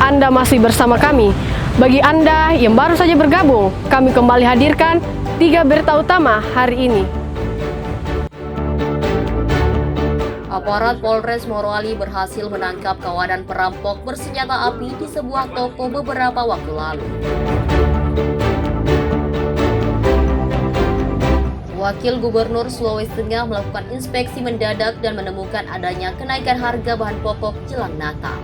Anda masih bersama kami. Bagi Anda yang baru saja bergabung, kami kembali hadirkan 3 berita utama hari ini. Aparat Polres Morowali berhasil menangkap kawanan perampok bersenjata api di sebuah toko beberapa waktu lalu. Wakil Gubernur Sulawesi Tengah melakukan inspeksi mendadak dan menemukan adanya kenaikan harga bahan pokok jelang Natal.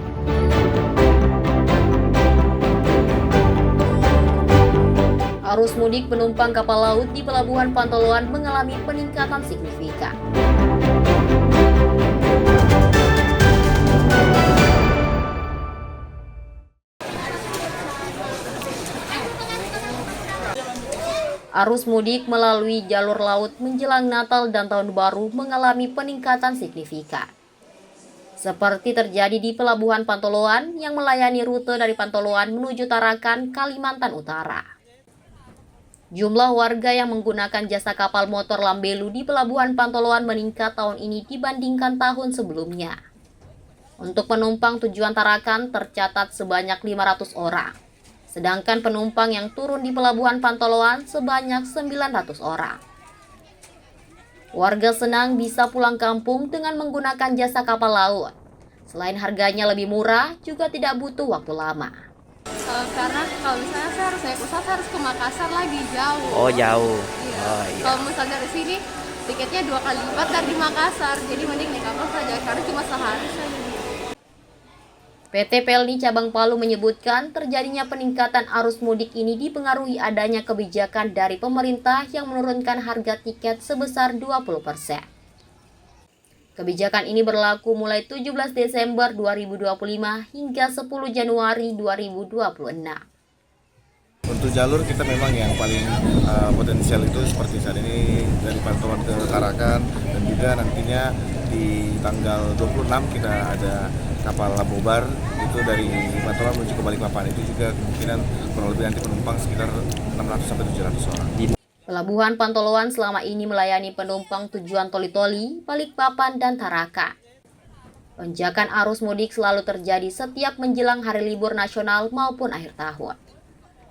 Arus mudik penumpang kapal laut di Pelabuhan Pantoloan mengalami peningkatan signifikan. Arus mudik melalui jalur laut menjelang Natal dan Tahun Baru mengalami peningkatan signifikan. Seperti terjadi di Pelabuhan Pantoloan yang melayani rute dari Pantoloan menuju Tarakan, Kalimantan Utara. Jumlah warga yang menggunakan jasa kapal motor Lambelu di Pelabuhan Pantoloan meningkat tahun ini dibandingkan tahun sebelumnya. Untuk penumpang tujuan Tarakan tercatat sebanyak 500 orang. Sedangkan penumpang yang turun di Pelabuhan Pantoloan sebanyak 900 orang. Warga senang bisa pulang kampung dengan menggunakan jasa kapal laut. Selain harganya lebih murah, juga tidak butuh waktu lama. Karena kalau misalnya saya harus naik pesawat, saya harus ke Makassar lagi, jauh. Oh, jauh. Iya. Oh, iya. Kalau misalnya dari sini, tiketnya 2 kali lipat dari Makassar. Jadi mending naik kapal saja, karena cuma sehari saja. PT Pelni Cabang Palu menyebutkan terjadinya peningkatan arus mudik ini dipengaruhi adanya kebijakan dari pemerintah yang menurunkan harga tiket sebesar 20%. Kebijakan ini berlaku mulai 17 Desember 2025 hingga 10 Januari 2026. Untuk jalur kita memang yang paling potensial itu seperti saat ini dari Pantoloan ke Tarakan, dan juga nantinya di tanggal 26 kita ada kapal Labobar itu dari Pantoloan menuju ke Balikpapan, itu juga kemungkinan kurang lebih nanti penumpang sekitar 600 sampai 700 orang. Pelabuhan Pantoloan selama ini melayani penumpang tujuan Toli-Toli, Balikpapan, dan Tarakan. Lonjakan arus mudik selalu terjadi setiap menjelang hari libur nasional maupun akhir tahun.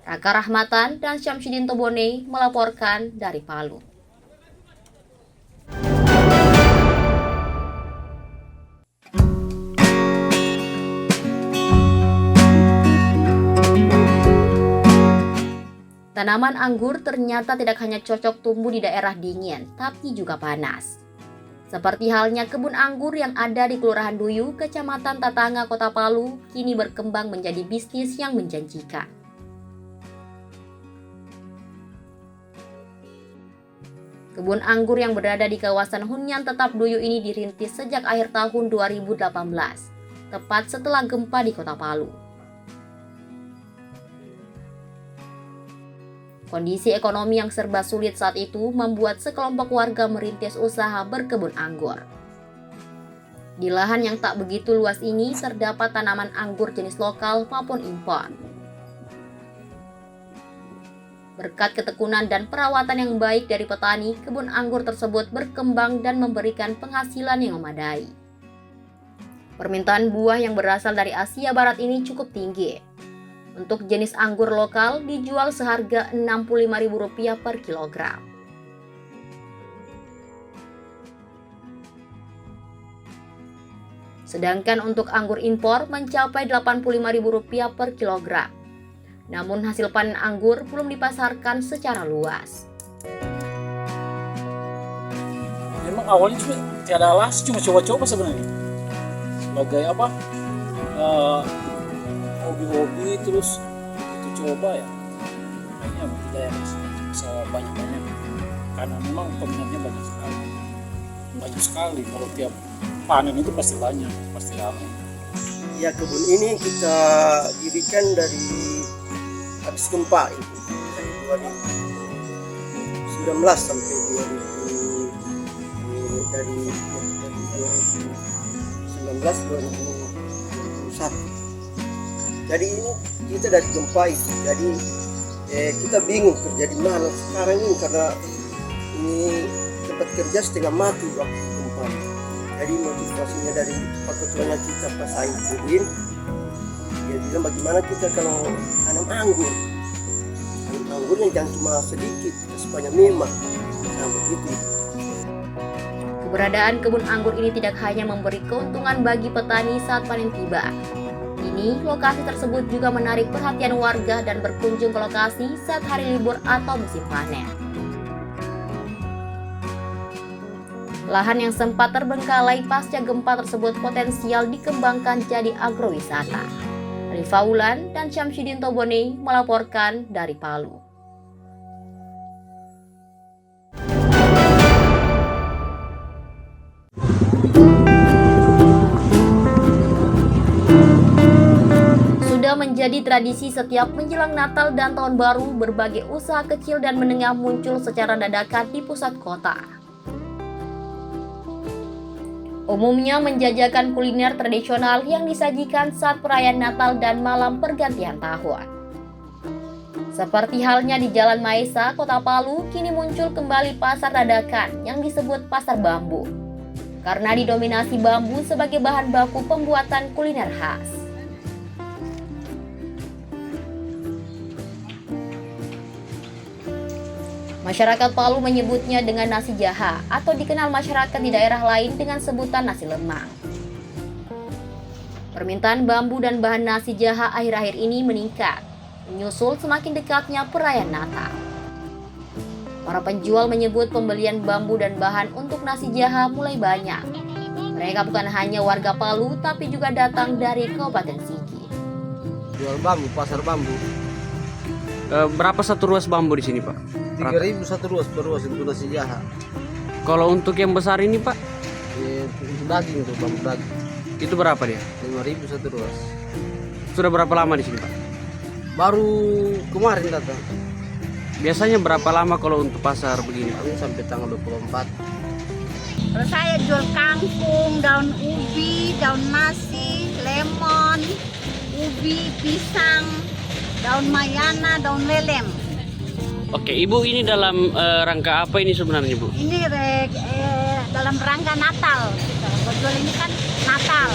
Raka Rahmatan dan Syamsuddin Tobone melaporkan dari Palu. Tanaman anggur ternyata tidak hanya cocok tumbuh di daerah dingin, tapi juga panas. Seperti halnya kebun anggur yang ada di Kelurahan Duyu, Kecamatan Tatanga, Kota Palu, kini berkembang menjadi bisnis yang menjanjikan. Kebun anggur yang berada di kawasan hunian tetap Duyu ini dirintis sejak akhir tahun 2018, tepat setelah gempa di Kota Palu. Kondisi ekonomi yang serba sulit saat itu membuat sekelompok warga merintis usaha berkebun anggur. Di lahan yang tak begitu luas ini terdapat tanaman anggur jenis lokal maupun impor. Berkat ketekunan dan perawatan yang baik dari petani, kebun anggur tersebut berkembang dan memberikan penghasilan yang memadai. Permintaan buah yang berasal dari Asia Barat ini cukup tinggi. Untuk jenis anggur lokal dijual seharga Rp65.000 per kilogram. Sedangkan untuk anggur impor mencapai Rp85.000 per kilogram. Namun hasil panen anggur belum dipasarkan secara luas. Memang awalnya cuma tiada alas, cuma coba-coba sebenarnya. Sebagai apa? Hobi-hobi, terus itu coba ya. Kayaknya tidak yang bisa banyak-banyak. Karena memang peminatnya banyak sekali. Kalau tiap panen itu pasti banyak, pasti ramai. Ya, kebun ini kita dirikan dari habis gempa itu dari 2019 sampai 2021. Jadi ini kita dari gempa itu, jadi kita bingung kerja di mana sekarang ini, karena ini tempat kerja setengah mati waktu gempa. Jadi motivasinya dari Pak Ketuanya kita Pak Said Udin, dia bilang bagaimana kita kalau tanam anggur. Anggurnya jangan cuma sedikit, sebanyak memang. Nah begitu. Keberadaan kebun anggur ini tidak hanya memberi keuntungan bagi petani saat panen tiba. Kini, lokasi tersebut juga menarik perhatian warga dan berkunjung ke lokasi saat hari libur atau musim panen. Lahan yang sempat terbengkalai pasca gempa tersebut potensial dikembangkan jadi agrowisata. Rifa Wulan dan Syamsuddin Tobone melaporkan dari Palu. Sudah menjadi tradisi setiap menjelang Natal dan Tahun Baru, berbagai usaha kecil dan menengah muncul secara dadakan di pusat kota. Umumnya menjajakan kuliner tradisional yang disajikan saat perayaan Natal dan malam pergantian tahun. Seperti halnya di Jalan Maesa, Kota Palu, kini muncul kembali pasar dadakan yang disebut Pasar Bambu. Karena didominasi bambu sebagai bahan baku pembuatan kuliner khas. Masyarakat Palu menyebutnya dengan nasi jaha atau dikenal masyarakat di daerah lain dengan sebutan nasi lemang. Permintaan bambu dan bahan nasi jaha akhir-akhir ini meningkat, menyusul semakin dekatnya perayaan Natal. Para penjual menyebut pembelian bambu dan bahan untuk nasi jaha mulai banyak. Mereka bukan hanya warga Palu, tapi juga datang dari Kabupaten Sigi. Jual bambu, pasar bambu. Berapa satu ruas bambu di sini, Pak? 3.000 satu ruas per ruas itu nasi jaha. Kalau untuk yang besar ini, Pak, Itu daging tuh, bambu daging. itu berapa dia? 5.000 satu ruas. Sudah berapa lama di sini, Pak? Baru kemarin datang. Biasanya berapa lama kalau untuk pasar begini, Pak? Kami sampai tanggal 24. Kalau saya jual kangkung, daun ubi, daun nasi, lemon, ubi, pisang, daun mayana, daun lelem. Oke, Ibu ini dalam rangka apa ini sebenarnya, Bu? Ini dalam rangka Natal. Kita berjual ini kan Natal.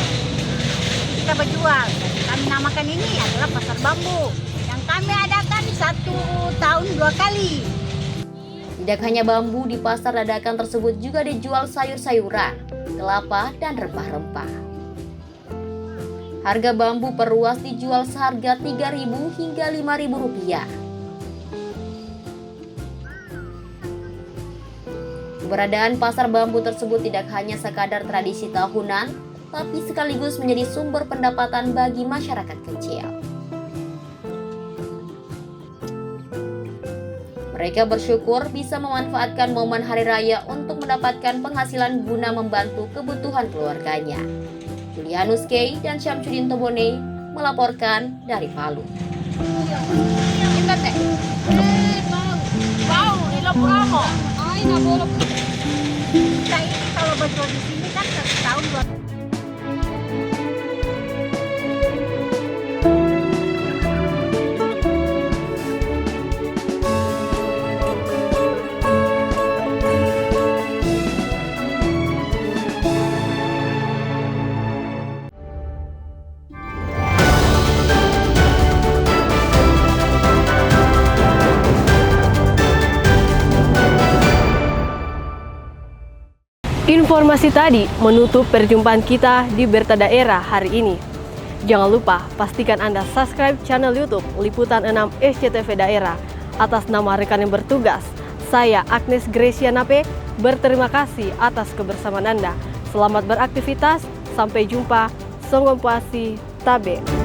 Kita berjual. Kami namakan ini adalah Pasar Bambu. Yang kami adakan 1 tahun 2 kali. Tidak hanya bambu, di pasar dadakan tersebut juga dijual sayur-sayuran, kelapa, dan rempah-rempah. Harga bambu per ruas dijual seharga Rp3.000 hingga Rp5.000. Keberadaan pasar bambu tersebut tidak hanya sekadar tradisi tahunan, tapi sekaligus menjadi sumber pendapatan bagi masyarakat kecil. Mereka bersyukur bisa memanfaatkan momen hari raya untuk mendapatkan penghasilan guna membantu kebutuhan keluarganya. Julianus Kay dan Syamsuddin Tobone melaporkan dari Palu. Kita ini kalau berjual di sini kan 1 tahun 2 Informasi tadi menutup perjumpaan kita di Berita Daerah hari ini. Jangan lupa pastikan Anda subscribe channel YouTube Liputan 6 SCTV Daerah. Atas nama rekan yang bertugas, saya Agnes Gracia Nape berterima kasih atas kebersamaan Anda. Selamat beraktivitas, sampai jumpa. Songom Puasi Tabe.